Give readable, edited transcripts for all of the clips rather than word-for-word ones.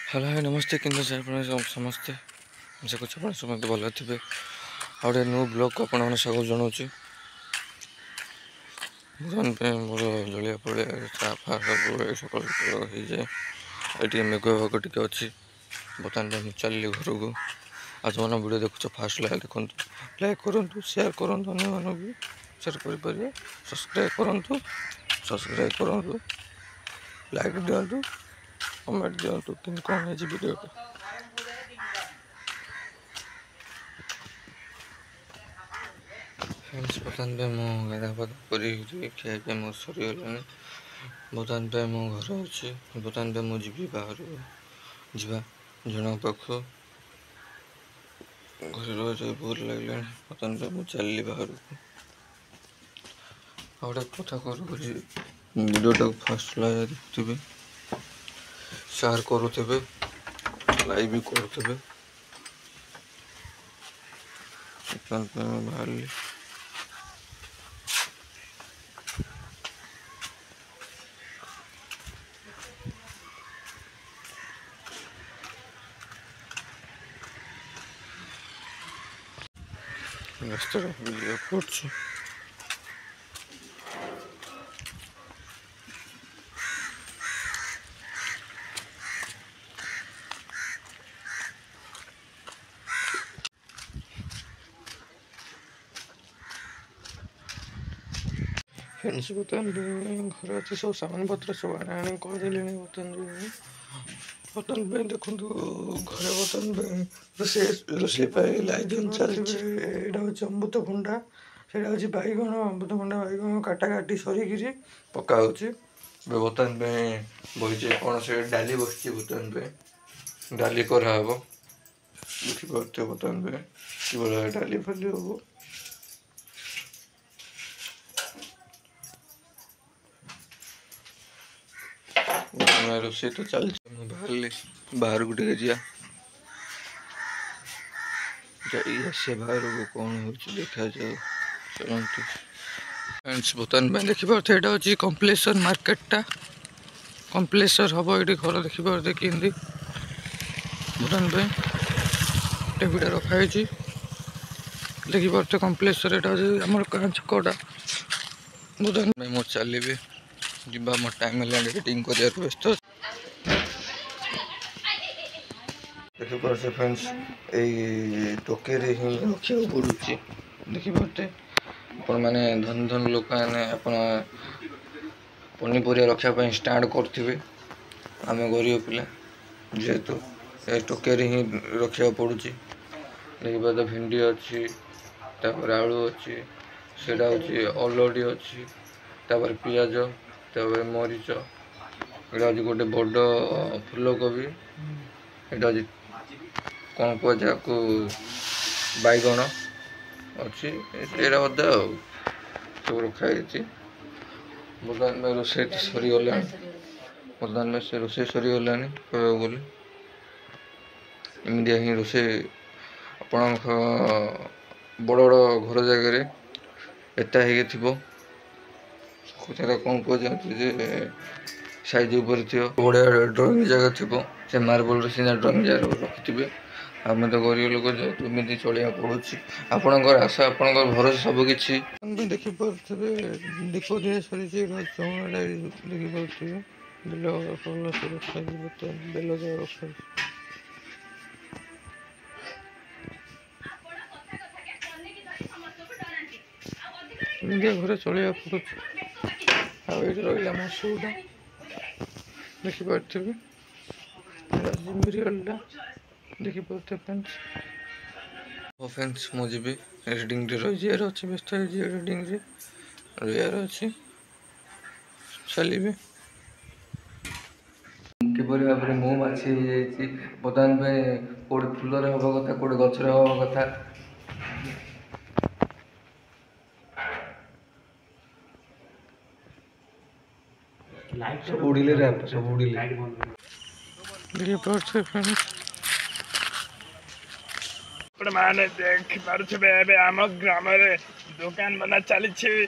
Hello hi नमस्ते केन्द्र से समस्ते आशा कर समस्त भल थे आउ न्यू ब्लॉग को आपने स्वागत जनाऊँ बर्तमान पे मोर जलिया पड़े चाफा सब सकाल हो जाए ये मेघ भाग टे अच्छी बर्तमान पे चलिए घर को आज मैंने वीडियो देखु फास्ट लाइक देखो लाइक करूँ शेयर करूँ अन्य भी शेयर करें सब्सक्राइब करूँ लाइक दिंतु कमेंट दिंतु कि कौन है वीडियो फ्रेंड्स बर्तमान पे मो गाधा पाधा कर खाया मो सरीगला बर्तमान पे मो घर अच्छी बर्तमान पे मुझे बाहर जा जन पाख घर रही बोर लगे बर्तमान पे मुझे चलि बाहर को गोटे कथा करुँगी वीडियोटा फास्ट लगे देखुवे शेयर करुवे लाइक भी करुवे बाहर रास्ता पड़छ फ्रेंड्स बर्तमान घर अच्छे सब सामान पत्र सब आने करदे बर्तमान देखो घर बर्तमान रोषे लाइन चलती अमृतभंडा से बैगण अमृतभंडा बैगण काटा काटी सरिकी पका बर्तमान बही कौन से डाली बस बर्तमान पे डाली कराब देखिए बर्तमान पे कि डाली फाली हम रोषे तो चलती बाहर को जा से बाहर को कौन हो देखा जाओ चलते फ्रेंड्स बर्तमान में देखिए यहाँ हूँ कम्प्लेसर मार्केटा कम्प्लेसर हम ये घर देखिए कि बर्तमान पे टीवीटा रखाई देखिए कम्प्लेसर यहाँ हूँ आम गाँ छकटा बर्तमान में मोर चलि जीवा मोर टाइम एडिटिंग कर व्यस्त देखिए फ्रेंड्स यही टोके ही रखा पड़ुची देखिए आपण मैंने धन धन लोक मैंने पनीपरिया रखापी स्टाण करेंगे आम गरीब पिला जेहेतु ये टोके ही रखा पड़ुची देखिए तो भिंडी अच्छी तापर आलू अच्छी सेटा हूँ अलड़ी अच्छी तापर पियाज तापर मरीच यहाँ हूँ गोटे बड़ फूलकोबी यहाँ हूँ कौन कह जाको बैगण अच्छी एरा अदा सब रखाई बर्तमान में रोषे सरीगला बर्तमान में से रोषे सरीगला कह गले एमती ही रोषे आपण बड़ बड़ घर जगह एता थी कथा कौन कह जाए साइज ऊपर थी बढ़िया ड्रॉइंग जगह थी से मार्बल सीना ड्रॉइंग जगह रखिथे आम तो गरीब लोक जेहतु एमती चलिया पड़ू आपणकर आशा आपणकर भरोसा सबकि देखिपे दीप सरी चौड़ा देखिपे बेल फल सब रखा बेल जगह रखा घर चलिया पड़ू रहा मसूटा देखिपे जिम्बरीटा देखिपे फ्रेंड्स फ्रेंड्स मुझे एडिटिंग रही अच्छे व्यस्त एडिटिंग यार अच्छी चलिए किपर भाव में मो माछी बर्तमान में कौटे फूल हवा कथा कौटे गचर हवा कथा सब उड़िले सब उड़िले मैंने देख पारे आम ग्राम दुकान बना चली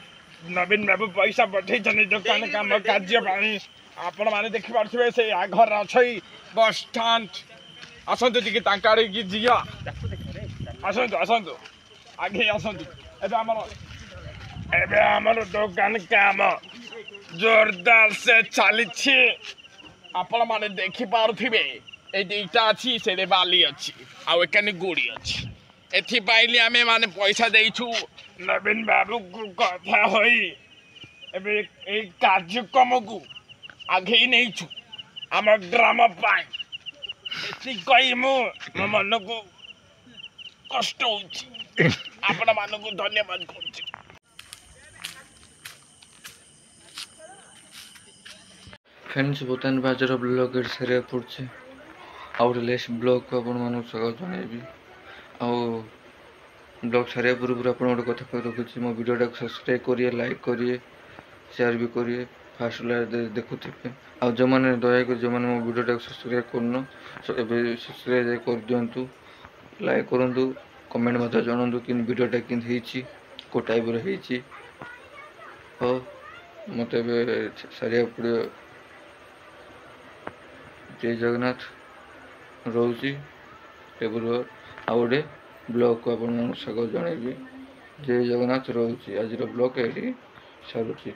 नवीन बाबू पैसा पठे दुकान काम कार्य आपण मैंने देखिपे से घर अच्छे बस स्टाण्ड आसतु टिके तांका आड़े जिया आसतु आसतु आगे आसतु एबे हमर दुकान काम जोरदार से चली आपण माने देखि पारुथिबे ए दुईटा अछि से बाली अछि आ एकानी गोड़ी अछि एथि पाइली आमे माने पैसा देइछु नवीन बाबू को कथा होई एबे ए कार्यक्रम को आगे नेइछु आम ग्राम पाई एथि कहि मो मन को कष्ट होछि आपण मान को धन्यवाद करूछि फ्रेंड्स बोतन बाजार ब्लॉग सारे पड़े आउ लेस ब्लॉग को आपण मानक स्वागत जनइबी आउ ब्लॉग सारे पूर्व आप कथा कह रखुच्छी मो वीडियोटा सब्सक्राइब करिए लाइक करिए शेयर भी करिए फास्ट देखुथे आउ जो मैंने दयाक जो मैंने मो वीडियोटा सब्सक्राइब करन सब्सक्राइब कर दिंतु लाइक करूँ कमेंट मत जनातु कि वीडियोटा कि को टाइप मत सारे पड़े जय जगन्नाथ रोची टेबुल आउ गोटे ब्लॉग को आप स्वागत जनइबी जय जगन्नाथ रोची आज ब्लॉग ये सारूची।